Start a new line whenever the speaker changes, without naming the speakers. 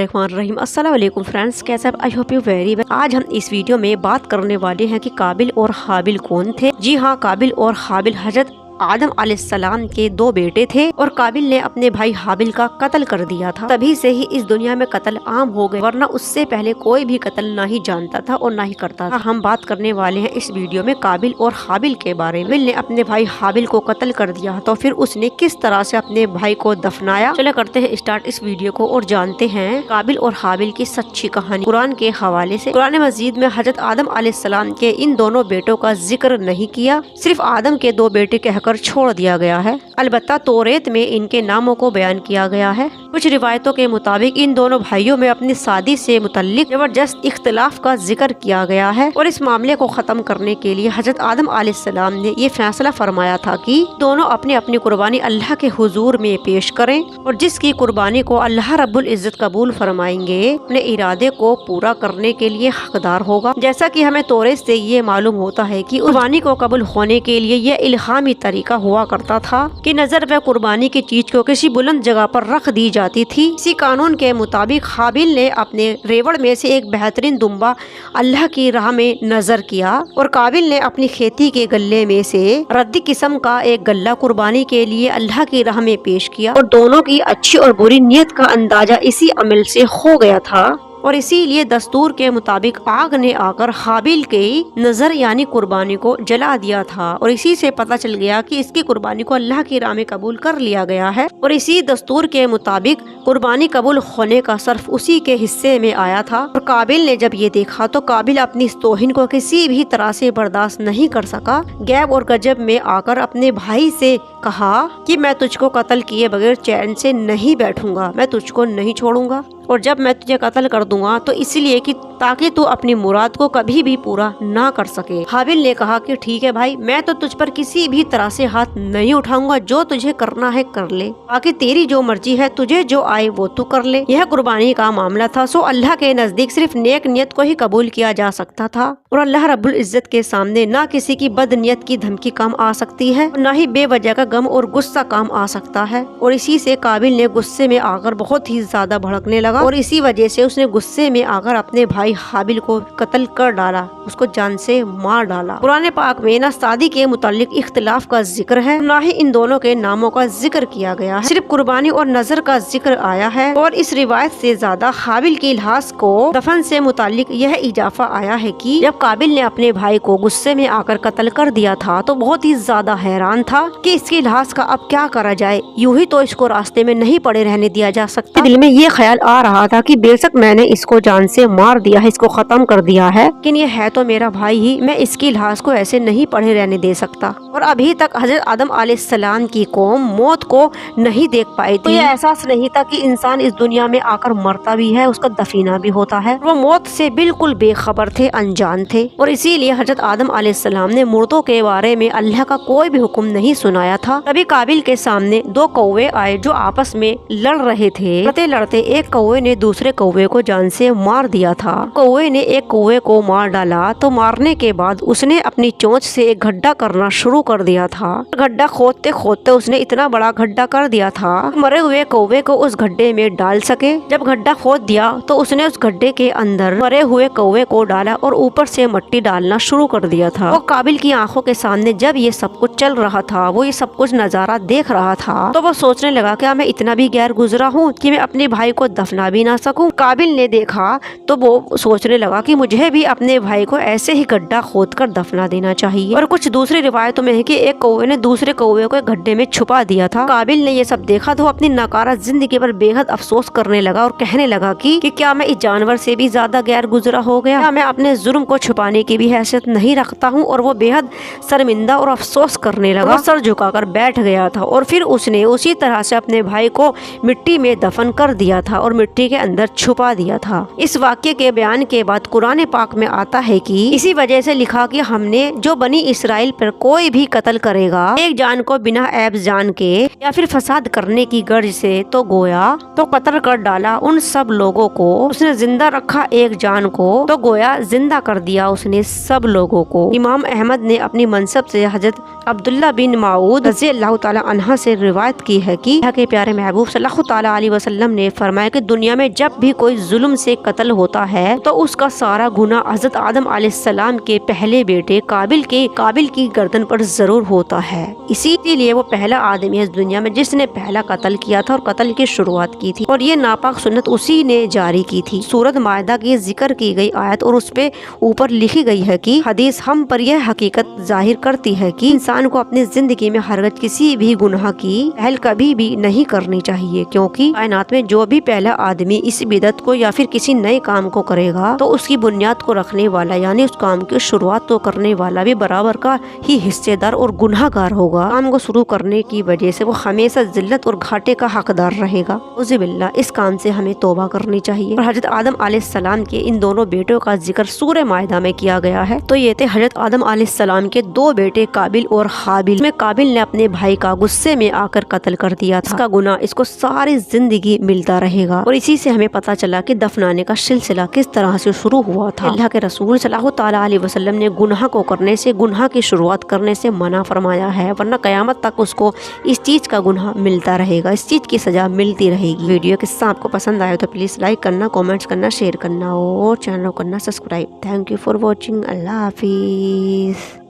बिस्मिल्लाहिर्रहमानिर्रहीम। अस्सलाम वालेकुम फ्रेंड्स, कैसे आप? I hope you very well. आज हम इस वीडियो में बात करने वाले हैं कि काबिल और हाबिल कौन थे। जी हाँ, काबिल और हाबिल हजरत आदम अलैहिस्सलाम के दो बेटे थे और काबिल ने अपने भाई हाबिल का कत्ल कर दिया था। तभी से ही इस दुनिया में कत्ल आम हो गए, वरना उससे पहले कोई भी कत्ल ना ही जानता था और ना ही करता था। हम बात करने वाले हैं इस वीडियो में काबिल और हाबिल के बारे में। काबिल ने अपने भाई हाबिल को कत्ल कर दिया तो फिर उसने किस तरह से अपने भाई को दफनाया। चलो करते हैं स्टार्ट इस वीडियो को और जानते हैं काबिल और हाबिल की सच्ची कहानी कुरान के हवाले से। कुरान मजीद में हजरत आदम अलैहिस्सलाम के इन दोनों बेटों का जिक्र नहीं किया, सिर्फ आदम के दो बेटे कहकर छोड़ दिया गया है। अलबत्ता तौरेत में इनके नामों को बयान किया गया है। कुछ रिवायतों के मुताबिक इन दोनों भाइयों में अपनी शादी से मुतल्लिक जबरदस्त इख्तिलाफ का जिक्र किया गया है और इस मामले को खत्म करने के लिए हजरत आदम अलैहिस्सलाम ने ये फैसला फरमाया था कि दोनों अपनी अपनी कुर्बानी अल्लाह के हुजूर में पेश करें और जिसकी कुर्बानी को अल्लाह रब्बुल इज्जत कबूल फरमाएंगे अपने इरादे को पूरा करने के लिए हकदार होगा। जैसा कि हमें तौरेत से ये मालूम होता है कि कुर्बानी को कबूल होने के लिए यह इल्हामी तरीका हुआ करता था कि नजर व कुर्बानी की चीज को किसी बुलंद जगह पर रख दी जाती थी। इसी कानून के मुताबिक हाबिल ने अपने रेवड़ में से एक बेहतरीन दुम्बा अल्लाह की राह में नजर किया और काबिल ने अपनी खेती के गल्ले में से रद्दी किस्म का एक गल्ला कुर्बानी के लिए अल्लाह की राह में पेश किया और दोनों की अच्छी और बुरी नीयत का अंदाजा इसी अमल से हो गया था और इसीलिए दस्तूर के मुताबिक आग ने आकर हाबिल के नजर यानी कुर्बानी को जला दिया था और इसी से पता चल गया कि इसकी कुर्बानी को अल्लाह की राह में कबूल कर लिया गया है। और इसी दस्तूर के मुताबिक कुर्बानी कबूल होने का सर्फ उसी के हिस्से में आया था और काबिल ने जब ये देखा तो काबिल अपनी इस तौहीन को किसी भी तरह से बर्दाश्त नहीं कर सका। गैब और गजब में आकर अपने भाई से कहा कि मैं तुझको कत्ल किए बगैर चैन से नहीं बैठूंगा, मैं तुझको नहीं छोड़ूंगा और जब मैं तुझे कत्ल कर दूंगा तो इसलिए कि ताकि तू अपनी मुराद को कभी भी पूरा ना कर सके। हाबिल ने कहा कि ठीक है भाई, मैं तो तुझ पर किसी भी तरह से हाथ नहीं उठाऊंगा, जो तुझे करना है कर ले, बाकी तेरी जो मर्जी है, तुझे जो आए वो तू कर ले। यह कुर्बानी का मामला था, सो अल्लाह के नजदीक सिर्फ नेक नियत को ही कबूल किया जा सकता था और अल्लाह रब्बुल इज्जत के सामने ना किसी की बद नियत की धमकी काम आ सकती है, ना ही बेवजह का गम और गुस्सा काम आ सकता है। और इसी से काबिल ने गुस्से में आकर बहुत ही ज्यादा भड़कने लगा और इसी वजह से उसने गुस्से में आकर अपने भाई हाबिल को कत्ल कर डाला, उसको जान से मार डाला। कुरान पाक में ना शादी के मुतालिक इख्तिलाफ का जिक्र है, ना ही इन दोनों के नामों का जिक्र किया गया है, सिर्फ कुर्बानी और नजर का जिक्र आया है। और इस रिवायत से ज्यादा हाबिल की लाश को दफन से मुतालिक यह इजाफा आया है कि जब काबिल ने अपने भाई को गुस्से में आकर कत्ल कर दिया था तो बहुत ही ज्यादा हैरान था कि इसकी लाश का अब क्या करा जाए, यूं ही तो इसको रास्ते में नहीं पड़े रहने दिया जा सकता। दिल में ये ख्याल आ रहा था कि बेशक मैंने इसको जान से मार दिया है, इसको खत्म कर दिया है, लेकिन ये है तो मेरा भाई ही, मैं इसकी लाश को ऐसे नहीं पड़े रहने दे सकता। और अभी तक हजरत आदम अलैहिस्सलाम की कौम मौत को नहीं देख पाई थी, तो ये एहसास नहीं था कि इंसान इस दुनिया में आकर मरता भी है, उसका दफीना भी होता है। वो मौत से बिल्कुल बेखबर थे, अनजान थे और इसीलिए हजरत आदम अलैहिस्सलाम ने मुर्दों के बारे में अल्लाह का कोई भी हुक्म नहीं सुनाया था। तभी काबिल के सामने दो कौवे आए जो आपस में लड़ रहे थे। लड़ते लड़ते एक कौवे ने दूसरे कौवे को जान से मार दिया था। कौवे ने एक कौवे को मार डाला तो मारने के बाद उसने अपनी चोंच से एक गड्ढा करना शुरू कर दिया था। गड्ढा खोदते खोदते उसने इतना बड़ा गड्ढा कर दिया था मरे हुए कौवे को उस गड्ढे में डाल सके। जब गड्ढा खोद दिया तो उसने उस गड्ढे के अंदर मरे हुए कौवे को डाला और ऊपर से मिट्टी डालना शुरू कर दिया था। वो काबिल की आंखों के सामने जब ये सब कुछ चल रहा था, वो ये सब कुछ नजारा देख रहा था, तो वो सोचने लगा क्या मैं इतना भी गैर गुजरा हूँ कि मैं अपने भाई को दफना भी ना सकूं। काबिल ने देखा तो वो सोचने लगा कि मुझे भी अपने भाई को ऐसे ही गड्ढा खोद कर दफना देना चाहिए। और कुछ दूसरी रिवायतों में है कि एक कौवे ने दूसरे कौवे को एक गड्ढे में छुपा दिया था। काबिल ने ये सब देखा तो अपनी नाकारा जिंदगी पर बेहद अफसोस करने लगा और कहने लगा कि क्या मैं इस जानवर से भी ज्यादा गैर गुजरा हो गया, क्या मैं अपने जुर्म को छुपाने की भी हैसियत नहीं रखता हूँ। और वो बेहद शर्मिंदा और अफसोस करने लगा, सर झुकाकर बैठ गया था और फिर उसने उसी तरह से अपने भाई को मिट्टी में दफन कर दिया था और मिट्टी के अंदर छुपा दिया था। इस वाक्य के بیان کے بعد قرآن پاک میں آتا ہے کہ اسی وجہ سے لکھا کہ ہم نے جو بنی اسرائیل پر کوئی بھی قتل کرے گا ایک جان کو بنا عیب جان کے یا پھر فساد کرنے کی غرض سے تو گویا تو قتل کر ڈالا ان سب لوگوں کو، اس نے زندہ رکھا ایک جان کو تو گویا زندہ کر دیا اس نے سب لوگوں کو۔ امام احمد نے اپنی منصب سے حضرت عبداللہ بن معود رضی اللہ تعالی عنہ سے روایت کی ہے کہ اللہ کے پیارے محبوب صلی اللہ تعالی علیہ وسلم نے فرمایا کہ دنیا میں جب بھی کوئی ظلم سے قتل ہوتا ہے تو اس کا سارا گناہ حضرت آدم علیہ السلام کے پہلے بیٹے قابل کی گردن پر ضرور ہوتا ہے۔ اسی لیے وہ پہلا آدمی ہے اس دنیا میں جس نے پہلا قتل کیا تھا اور قتل کی شروعات کی تھی، اور یہ ناپاک سنت اسی نے جاری کی تھی۔ سورۃ مائدہ کی ذکر کی گئی آیت اور اس پہ اوپر لکھی گئی ہے کہ حدیث ہم پر یہ حقیقت ظاہر کرتی ہے کہ انسان کو اپنی زندگی میں ہرگز کسی بھی گناہ کی پہل کبھی بھی نہیں کرنی چاہیے، کیونکہ کائنات میں جو بھی پہلا آدمی اس بدعت کو یا پھر کسی نئے کام کو کرے گا تو اس کی بنیاد کو رکھنے والا یعنی اس کام کی شروعات کو کرنے والا بھی برابر کا ہی حصے دار اور گناہ گار ہوگا۔ کام کو شروع کرنے کی وجہ سے وہ ہمیشہ ذلت اور گھاٹے کا حقدار رہے گا۔ اعوذ باللہ، اس کام سے ہمیں توبہ کرنی چاہیے۔ اور حضرت آدم علیہ السلام کے ان دونوں بیٹوں کا ذکر سورہ مائدہ میں کیا گیا ہے، تو یہ تھے حضرت آدم علیہ السلام کے دو بیٹے قابل اور حابل، میں قابل نے اپنے بھائی کا غصے میں آ کر قتل کر دیا تھا، اس کا گناہ اس کو ساری زندگی ملتا رہے گا۔ اور اسی سے ہمیں پتہ چلا کہ دفنانے کا سلسلہ کس طرح سے شروع ہوا تھا۔ اللہ کے رسول صلی اللہ تعالی علیہ وسلم نے گناہ کو کرنے سے، گناہ کی شروعات کرنے سے منع فرمایا ہے، ورنہ قیامت تک اس کو اس چیز کا گناہ ملتا رہے گا، اس چیز کی سزا ملتی رہے گی۔ ویڈیو قصہ آپ کو پسند آئے تو پلیز لائک کرنا، کامنٹس کرنا، شیئر کرنا اور چینل کو کرنا subscribe. Thank you for watching. اللہ حافظ۔